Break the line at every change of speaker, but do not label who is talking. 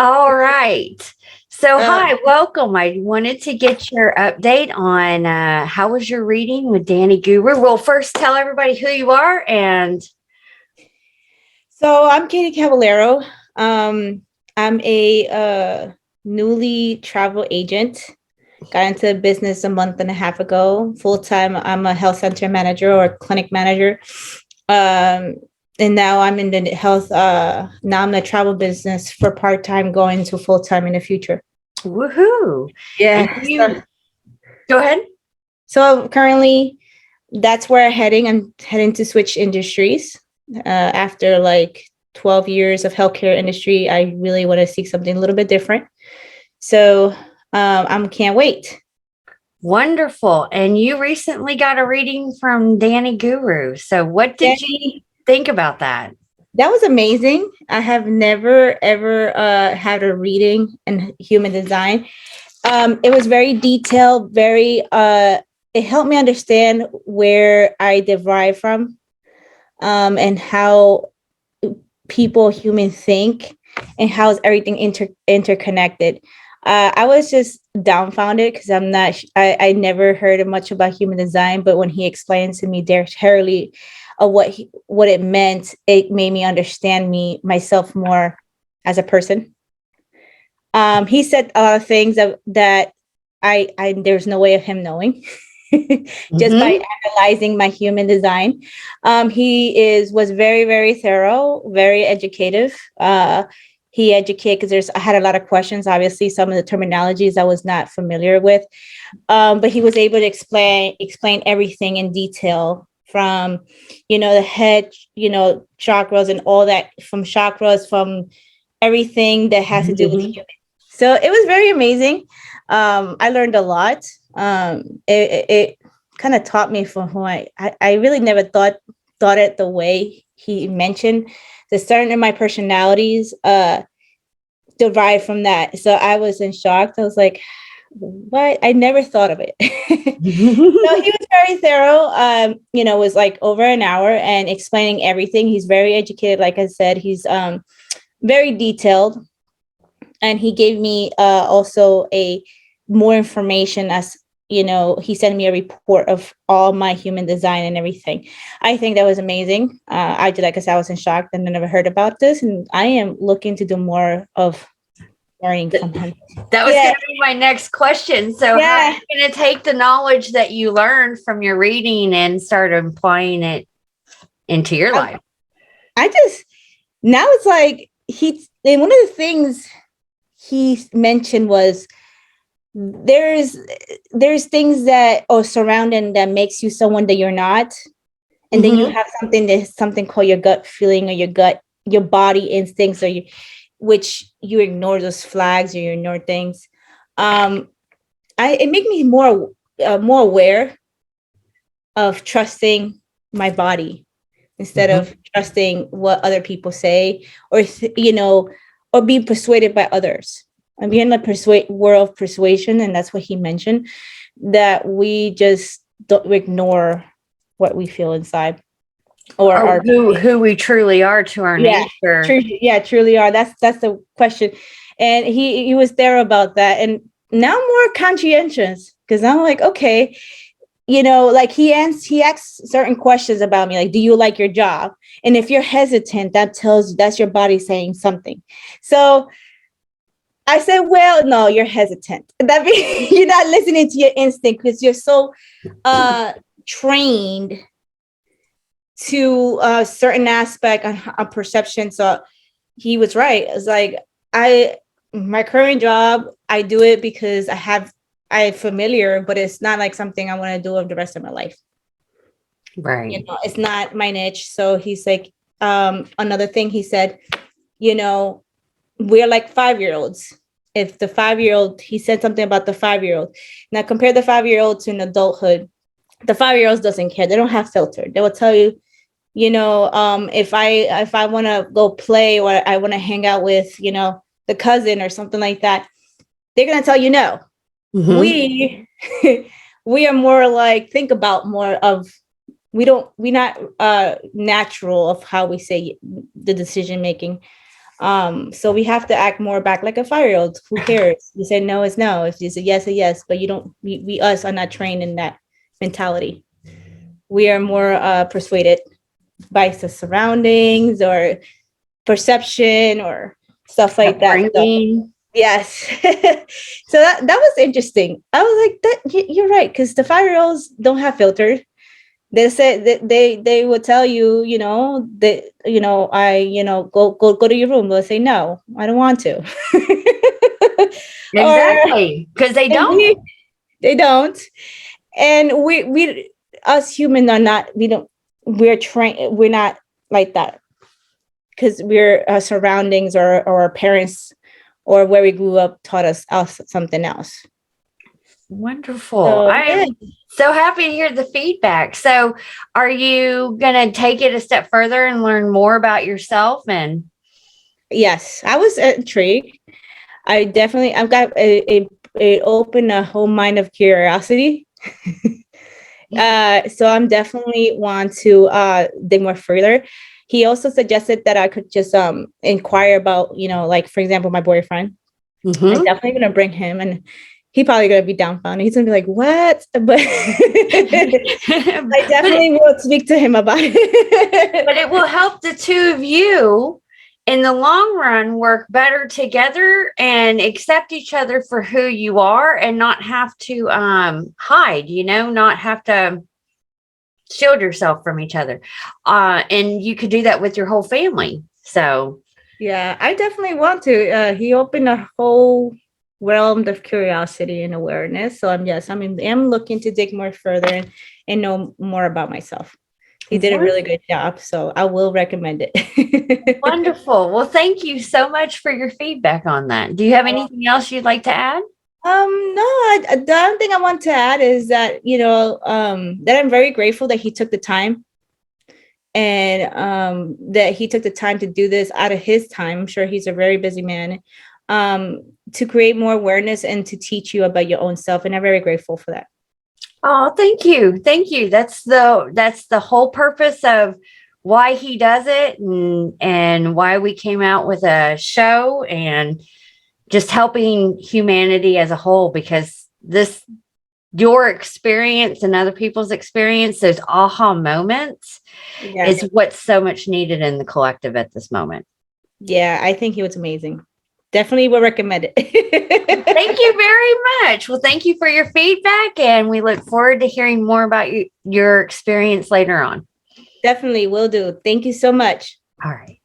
All right. So,
Uh,
hi, welcome. I wanted to get your update on how was your reading with Danny Guru. Well, first, tell everybody who you are and
so I'm Katy Cavallero. I'm a newly travel agent. Got into business a month and a half ago. Full time, I'm a health center manager or clinic manager. Um, and now I'm in the health. Now I'm in the travel business for part time, going to full time in the future.
woohoo. And
Yeah. So,
you go ahead.
so currently, that's where I'm heading. I'm heading to switch industries. After like 12 years of healthcare industry, I really want to seek something a little bit different. So I can't wait.
Wonderful. And you recently got a reading from Danny Guru. So, what did you
Danny,
think about that?
that was amazing. I have never ever had a reading in human design. It was very detailed, very it helped me understand where I derive from, and how human think, and how is everything interconnected. I was just dumbfounded because I never heard much about human design, but when he explained to me there clearly what it meant, it made me understand myself more as a person. He said a lot of things that I there's no way of him knowing just by
Hmm.
analyzing my human design. Was very, very thorough, very educative. He educated because I had a lot of questions. Obviously, some of the terminologies I was not familiar with, but he was able to explain everything in detail from, the head, chakras and all that, from chakras, from everything that has to do with
Hmm.
human. So it was very amazing. I learned a lot. It kind of taught me from who I really never thought it the way he mentioned. The certain of my personalities derived from that. So I was in shock. I was like, what? I never thought of it. So he was very thorough. Was like over an hour and explaining everything. He's very educated. Like I said, he's very detailed, and he gave me also a more information. As he sent me a report of all my human design and everything. I think that was amazing. I did, like I said, I was in shock and I never heard about this, and I am looking to do more of learning from him.
That was
Yeah,
going to be my next question. So, how are
yeah.
you going to take the knowledge that you learned from your reading and start applying it into your
I,
life?
I just now it's like and one of the things he mentioned was there's things that are surrounding that makes you someone that you're not, and then you
Hmm.
have something called your gut feeling, or your body instincts, which you ignore those flags, or you ignore things. um it made me more aware of trusting my body instead
Hmm.
of trusting what other people say, or or being persuaded by others. I'm in the persuade world of persuasion, and that's what he mentioned, that we just don't ignore what we feel inside, or
Oh,
our
who we truly are to our
yeah,
nature.
truly are. That's the question. And he was there about that. And now I'm more conscientious because I'm like, okay, like he asks certain questions about me, like, do you like your job? And if you're hesitant, that tells you that's your body saying something. So I said, well, no, you're hesitant. That means you're not listening to your instinct because you're so trained to a certain aspect on perception. So he was right. It's like I my current job, I do it because I'm familiar, but it's not like something I want to do of the rest of my life.
Right.
It's not my niche. So he's like, another thing he said, you know, we're like 5 year olds. If the 5 year old, he said something about the 5 year old. Now compare the 5 year old to an adulthood. The 5 year olds doesn't care. They don't have filter. They will tell you, if I want to go play, or I want to hang out with, the cousin or something like that, they're going to tell you no.
Hmm.
We we are more like, think about more of, we're not natural of how we say the decision making. So we have to act more back like a 5-year-old. Who cares? You say no is no. If you say yes is yes, but you don't. We us are not trained in that mentality. We are more persuaded by the surroundings or perception or stuff like that. So, yes. So that was interesting. I was like, that you're right, because the 5-year-olds don't have filters. They said that they will tell you, that, go to your room. They'll say, no, I don't want to.
Exactly. Because they don't.
They don't. And we us humans are not, we're trained, we're not like that, because we're our surroundings or our parents or where we grew up taught us something else.
Wonderful. I'm so happy to hear the feedback. So are you going to take it a step further and learn more about yourself? And
yes, I was intrigued. I've got a open, a whole mind of curiosity. So I'm definitely want to dig more further. He also suggested that I could just inquire about, like, for example, my boyfriend.
Mm-hmm.
I'm definitely gonna bring him, and he probably gonna be dumbfounded. He's gonna be like, "What?" But I definitely will speak to him about it.
But it will help the two of you in the long run work better together and accept each other for who you are, and not have to hide, not have to shield yourself from each other. And you could do that with your whole family. So
yeah, I definitely want to. He opened a whole realm of curiosity and awareness. So I'm looking to dig more further and know more about myself. He did a really good job, so I will recommend it.
Wonderful. Well, thank you so much for your feedback on that. Do you have anything else you'd like to add?
No, the other thing I want to add is that, that I'm very grateful that he took the time, and that he took the time to do this out of his time. I'm sure he's a very busy man, to create more awareness and to teach you about your own self. And I'm very grateful for that.
Oh, thank you. Thank you. That's the whole purpose of why he does it, and why we came out with a show, and just helping humanity as a whole, because your experience and other people's experience, those aha moments, is what's so much needed in the collective at this moment.
Yeah, I think he was amazing. Definitely will recommend it.
Thank you very much. Well, thank you for your feedback, and we look forward to hearing more about your experience later on.
Definitely will do. Thank you so much.
All right.